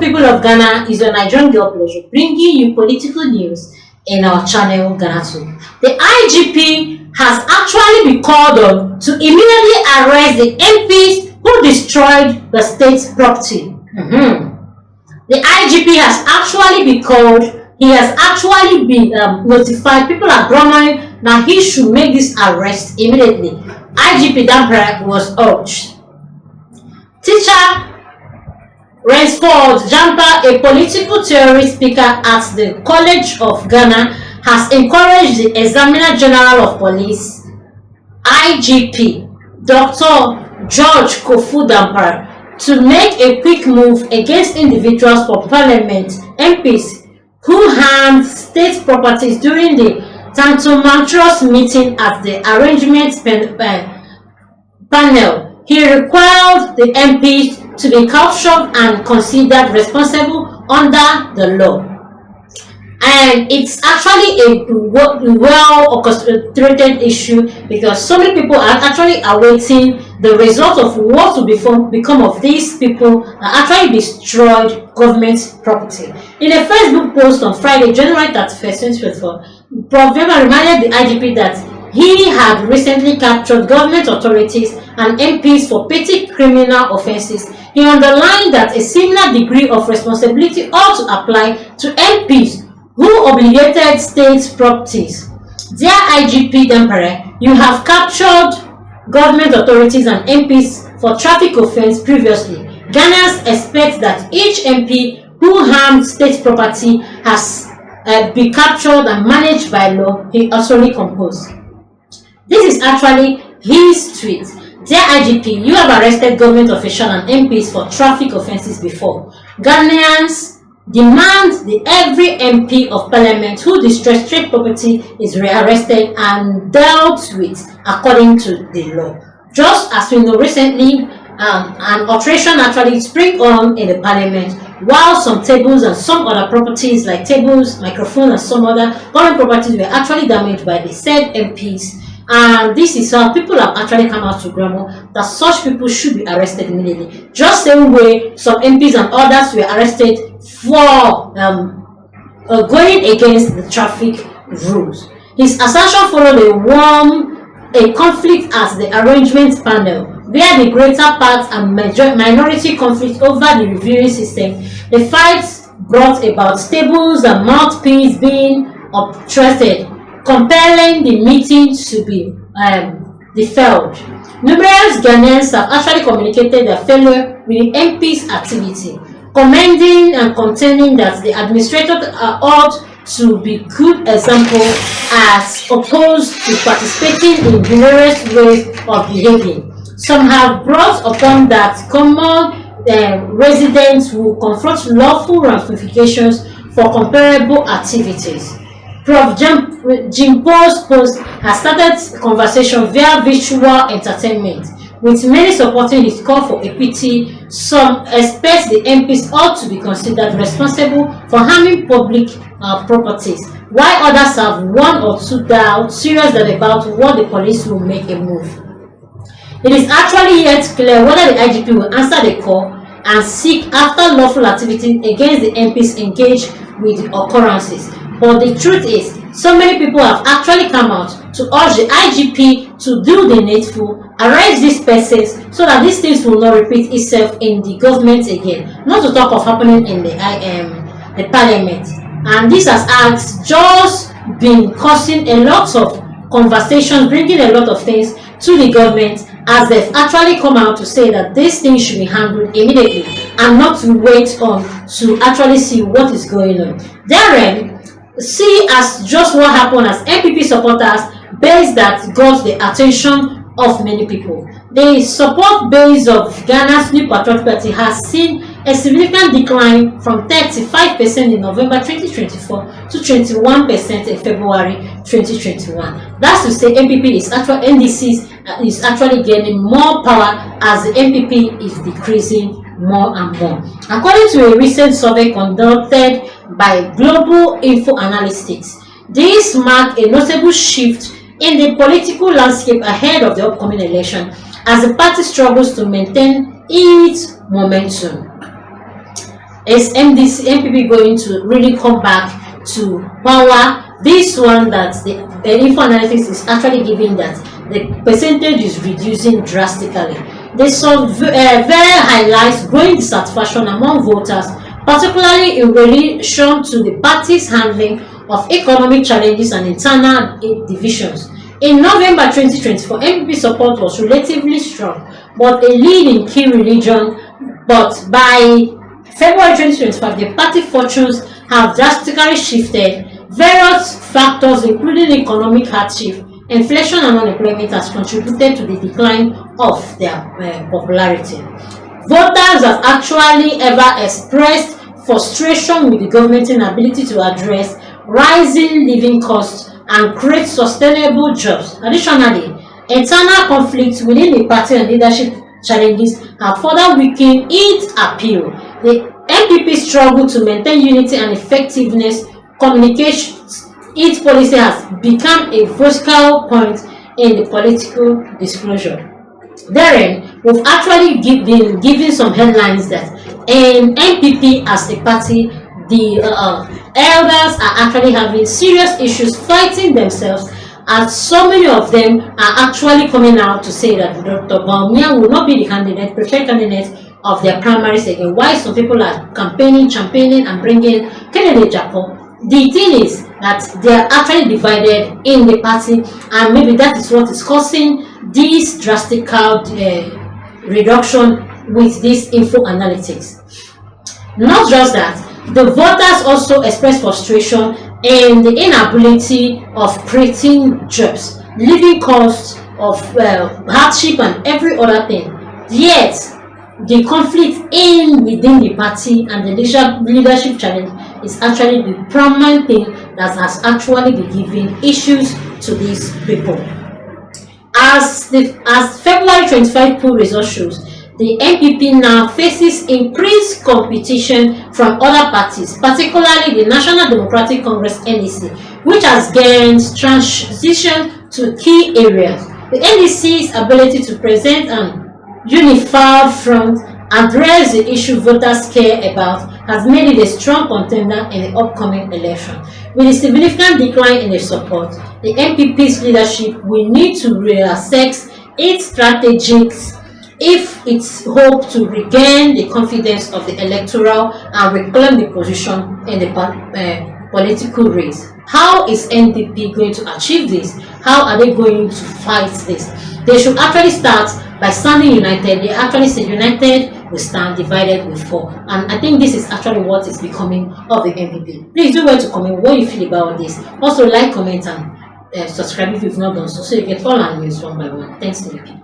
people of Ghana, is your Nigerian girl pleasure bringing you political news in our channel Ghanatube. The IGP has actually been called on to immediately arrest the MPs who destroyed the state's property. The IGP has actually been called. He has actually been notified. People are clamoring that he should make this arrest immediately. IGP Dampere was urged. Teacher Rainsford Jampa, a political theory speaker at the College of Ghana, has encouraged the Examiner General of Police, IGP, Dr. George Kofu Dampere, to make a quick move against individuals for Parliament MPs who harmed state properties during the tumultuous meeting at the arrangement panel. He required the MPs to be captured and considered responsible under the law. And it's actually a well orchestrated issue because so many people are actually awaiting the result of what will become of these people that actually destroyed government property. In a Facebook post on Friday, January 31st, 2024, Prof. Vema reminded the IGP that he had recently captured government authorities and MPs for petty criminal offences. He underlined that a similar degree of responsibility ought to apply to MPs who obligated state properties. Dear IGP Dampere, you have captured government authorities and MPs for traffic offence previously. Ghanaians expect that each MP who harmed state property has been captured and managed by law, he also composed. This is actually his tweet. Dear IGP, you have arrested government officials and MPs for traffic offences before. Ghanaians demand that every MP of Parliament who destroys state property is rearrested and dealt with according to the law. Just as we know recently, an alteration actually sprang on in the Parliament, while some tables and some other properties like tables, microphones, and some other government properties were actually damaged by the said MPs. And this is how people have actually come out to grumble that such people should be arrested immediately. Just same way some MPs and others were arrested for going against the traffic rules. His assertion followed a conflict at the arrangement panel, where the greater part and minority conflict over the reviewing system. The fights brought about tables and mouthpieces being obstructed, compelling the meeting to be deferred. Numerous Ghanaians have actually communicated their failure with the MP's activity, commending and contending that the administrator ought to be good example as opposed to participating in various ways of behaving. Some have brought upon that common residents will confront lawful ramifications for comparable activities. Prof. Jimpo's post has started conversation via visual entertainment, with many supporting his call for equity. Some expect the MPs ought to be considered responsible for harming public properties, while others have one or two doubts serious about what the police will make a move. It is actually yet clear whether the IGP will answer the call and seek after lawful activity against the MPs engaged with the occurrences. But the truth is, so many people have actually come out to urge the IGP to do the needful, arrest these persons so that these things will not repeat itself in the government again. Not to talk of happening in the Parliament. And this has just been causing a lot of conversations, bringing a lot of things to the government, as they've actually come out to say that these things should be handled immediately and not to wait on to actually see what is going on. Therein, see as just what happened as NPP supporters base that got the attention of many people. The support base of Ghana's New Patriotic Party has seen a significant decline from 35% in November 2024 to 21% in February 2021. That's to say NPP is actually NDC is actually gaining more power as the NPP is decreasing more and more. According to a recent survey conducted by Global Info Analytics, this marked a notable shift in the political landscape ahead of the upcoming election as the party struggles to maintain its momentum. Is NPP going to really come back to power? This one that the info analytics is actually giving that the percentage is reducing drastically. There's some very highlights growing dissatisfaction among voters, particularly in relation to the party's handling of economic challenges and internal divisions. In November 2024, NPP support was relatively strong, but a lead in key regions. But by February 2025, the party fortunes have drastically shifted. Various factors, including economic hardship, inflation, and unemployment, has contributed to the decline of their popularity. Voters have actually ever expressed frustration with the government's inability to address rising living costs and create sustainable jobs. Additionally, internal conflicts within the party and leadership challenges have further weakened its appeal. The NPP struggle to maintain unity and effectiveness communications. Its policy has become a focal point in the political disclosure. Therein, we've actually been given some headlines that in NPP as a party, the elders are actually having serious issues fighting themselves, and so many of them are actually coming out to say that Dr. Bawumia will not be the preferred candidate of their primaries again. Why some people are championing and bringing Kennedy Japo. The thing is that they are actually divided in the party, and maybe that is what is causing this drastic reduction with this info analytics. Not just that, the voters also express frustration in the inability of creating jobs, living costs of hardship and every other thing. Yet, the conflict within the party and the leadership challenge is actually the prominent thing that has actually been giving issues to these people. As February 25 poll result shows, the NPP now faces increased competition from other parties, particularly the National Democratic Congress (NDC), which has gained transition to key areas. The NDC's ability to present an unified front, address the issue voters care about, has made it a strong contender in the upcoming election. With a significant decline in the support, the NPP's leadership will need to reassess its strategies if it's hoped to regain the confidence of the electoral and reclaim the position in the political race. How is NPP going to achieve this? How are they going to fight this? They should actually start by standing united. They actually say united we stand, divided we fall. And I think this is actually what is becoming of the NPP. Please do well to comment what you feel about this. Also like, comment, and subscribe if you've not done so, so you get all our news one by one. Thanks, NPP.